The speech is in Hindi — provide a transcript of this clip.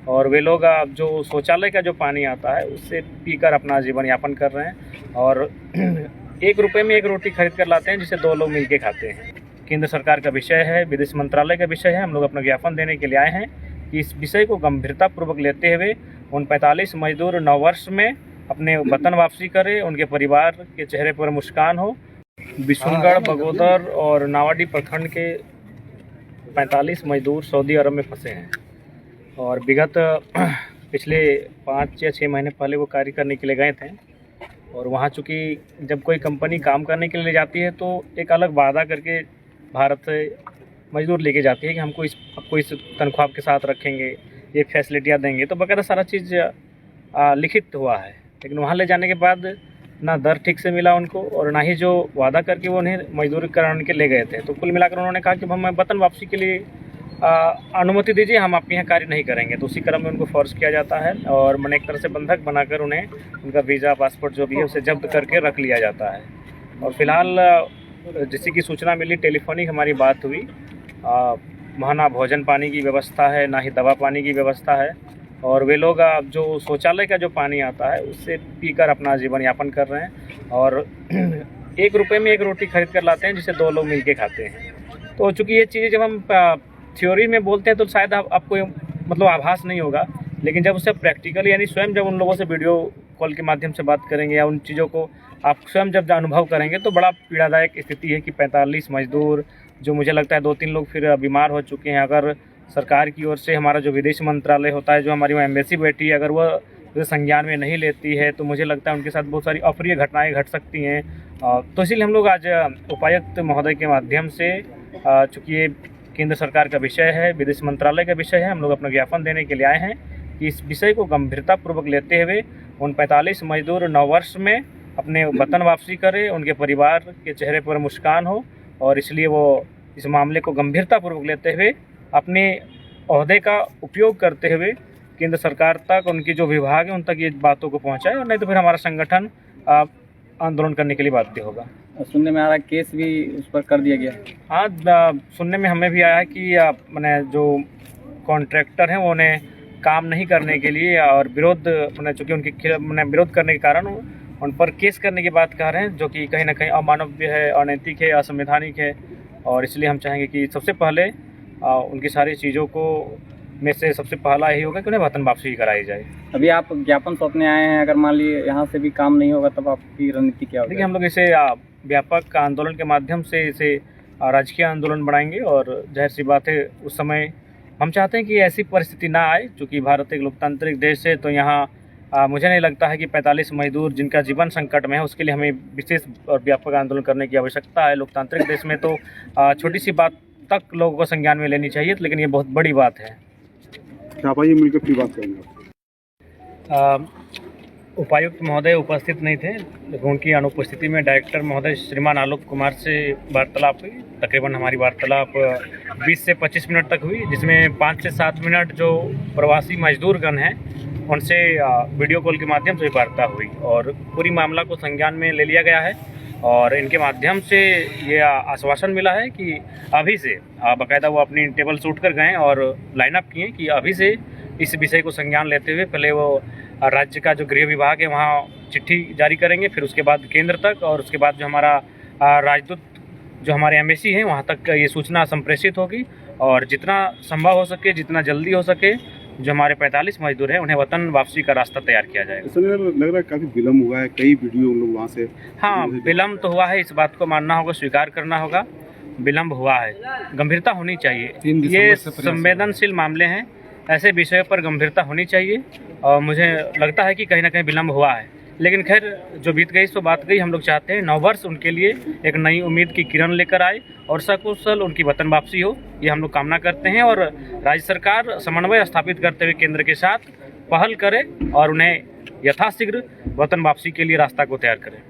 और वे लोग जो शौचालय का जो पानी आता है उससे पीकर अपना जीवन यापन कर रहे हैं और 1 रुपये में 1 रोटी खरीद कर लाते हैं जिसे 2 लोग मिल के खाते हैं। केंद्र सरकार का विषय है, विदेश मंत्रालय का विषय है। हम लोग अपना ज्ञापन देने के लिए आए हैं कि इस विषय को गंभीरतापूर्वक लेते हुए उन 45 मजदूर नववर्ष में अपने वतन वापसी करें, उनके परिवार के चेहरे पर मुस्कान हो। बिशुनगढ़, बगोदर और नावाडी प्रखंड के 45 मजदूर सऊदी अरब में फंसे हैं और विगत पिछले 5 या 6 महीने पहले वो कार्य करने के लिए गए थे और वहाँ चूँकि जब कोई कंपनी काम करने के लिए जाती है तो एक अलग वादा करके भारत से मजदूर लेके जाती है कि आपको इस तनख्वाह के साथ रखेंगे, ये फैसिलिटियाँ देंगे, तो बकायदा सारा चीज़ लिखित हुआ है। लेकिन वहाँ ले जाने के बाद ना दर ठीक से मिला उनको और ना ही जो वादा करके वो उन्हें मजदूरी कराने के ले गए थे। तो कुल मिलाकर उन्होंने कहा कि हमें वतन वापसी के लिए अनुमति दीजिए, हम आपके यहाँ कार्य नहीं करेंगे। तो उसी क्रम में उनको फोर्स किया जाता है और मैंने एक तरह से बंधक बनाकर उन्हें उनका वीज़ा, पासपोर्ट जो भी है उसे जब्त करके रख लिया जाता है। और फिलहाल जैसे कि सूचना मिली, टेलीफोनिक हमारी बात हुई, वहाँ ना भोजन पानी की व्यवस्था है, ना ही दवा पानी की व्यवस्था है और वे लोग जो शौचालय का जो पानी आता है उससे पीकर अपना जीवन यापन कर रहे हैं और 1 रुपये में 1 रोटी खरीद कर लाते हैं जिसे 2 लोग मिल के खाते हैं। तो चूँकि ये चीज़ें जब हम थ्योरी में बोलते हैं तो शायद आपको मतलब आभास नहीं होगा, लेकिन जब उसे प्रैक्टिकली यानी स्वयं जब उन लोगों से वीडियो कॉल के माध्यम से बात करेंगे या उन चीज़ों को आप स्वयं जब अनुभव करेंगे तो बड़ा पीड़ादायक स्थिति है कि 45 मजदूर, जो मुझे लगता है 2-3 लोग फिर बीमार हो चुके हैं। अगर सरकार की ओर से हमारा जो विदेश मंत्रालय होता है, जो हमारी वो एम्बेसी बैठी है, अगर वह संज्ञान में नहीं लेती है तो मुझे लगता है उनके साथ बहुत सारी अप्रिय घटनाएं घट सकती हैं। तो इसीलिए हम लोग आज उपायुक्त महोदय के माध्यम से, चूँकि ये केंद्र सरकार का विषय है, विदेश मंत्रालय का विषय है, हम लोग अपना ज्ञापन देने के लिए आए हैं कि इस विषय को गंभीरतापूर्वक लेते हुए उन 45 मजदूर नववर्ष में अपने वतन वापसी करें, उनके परिवार के चेहरे पर मुस्कान हो और इसलिए वो इस मामले को गंभीरतापूर्वक लेते हुए अपने ओहदे का उपयोग करते हुए केंद्र सरकार तक, उनकी जो विभाग है उन तक ये बातों को पहुंचाए और नहीं तो फिर हमारा संगठन आंदोलन करने के लिए बाध्य होगा। सुनने में आ रहा है केस भी उस पर कर दिया गया। हाँ, सुनने में हमें भी आया है कि मैंने जो कॉन्ट्रैक्टर हैं वो उन्हें काम नहीं करने के लिए और विरोध मैंने चूँकि उनके विरोध करने के कारण उन पर केस करने की बात कह रहे हैं, जो कि कहीं ना कहीं अमानवीय है, अनैतिक है, असंवैधानिक है और इसलिए हम चाहेंगे कि सबसे पहले उनकी सारी चीज़ों को में से सबसे पहला यही होगा कि उन्हें वतन वापसी कराई जाए। अभी आप ज्ञापन सौंपने आए हैं, अगर मान लीजिए यहाँ से भी काम नहीं होगा तब आपकी रणनीति क्या होगी? देखिए, हम लोग इसे व्यापक आंदोलन के माध्यम से इसे राजकीय आंदोलन बढ़ाएंगे और जाहिर सी बात है उस समय हम चाहते हैं कि ऐसी परिस्थिति ना आए। चूँकि भारत एक लोकतांत्रिक देश है तो यहाँ मुझे नहीं लगता है कि 45 मजदूर जिनका जीवन संकट में है उसके लिए हमें विशेष और व्यापक आंदोलन करने की आवश्यकता है। लोकतांत्रिक देश में तो छोटी सी बात तक लोगों को संज्ञान में लेनी चाहिए, लेकिन ये बहुत बड़ी बात है। आप आइए मिलकर अपनी बात करेंगे। उपायुक्त महोदय उपस्थित नहीं थे, लेकिन उनकी अनुपस्थिति में डायरेक्टर महोदय श्रीमान आलोक कुमार से वार्तालाप हुई। तकरीबन हमारी वार्तालाप 20 से 25 मिनट तक हुई, जिसमें 5 से 7 मिनट जो प्रवासी मजदूरगण हैं उनसे वीडियो कॉल के माध्यम से वार्ता हुई और पूरी मामला को संज्ञान में ले लिया गया है और इनके माध्यम से ये आश्वासन मिला है कि अभी से बाकायदा वो अपनी टेबल शूट कर गए और लाइनअप किए कि अभी से इस विषय को संज्ञान लेते हुए पहले वो राज्य का जो गृह विभाग है वहाँ चिट्ठी जारी करेंगे, फिर उसके बाद केंद्र तक और उसके बाद जो हमारा राजदूत जो हमारे एम्बेसी हैं वहाँ तक ये सूचना संप्रेषित होगी और जितना संभव हो सके, जितना जल्दी हो सके, जो हमारे 45 मजदूर हैं उन्हें वतन वापसी का रास्ता तैयार किया जाएगा। ऐसा लग रहा है काफ़ी विलम्ब हुआ है, कई वीडियो लोग वहाँ से। हाँ, विलम्ब तो हुआ है, इस बात को मानना होगा, स्वीकार करना होगा, विलम्ब हुआ है। गंभीरता होनी चाहिए, ये संवेदनशील मामले हैं, ऐसे विषयों पर गंभीरता होनी चाहिए और मुझे लगता है कि कहीं ना कहीं विलम्ब हुआ है। लेकिन खैर, जो बीत गई सो बात गई। हम लोग चाहते हैं नववर्ष उनके लिए एक नई उम्मीद की किरण लेकर आए और सकुशल उनकी वतन वापसी हो, ये हम लोग कामना करते हैं और राज्य सरकार समन्वय स्थापित करते हुए केंद्र के साथ पहल करे और उन्हें यथाशीघ्र वतन वापसी के लिए रास्ता को तैयार करे।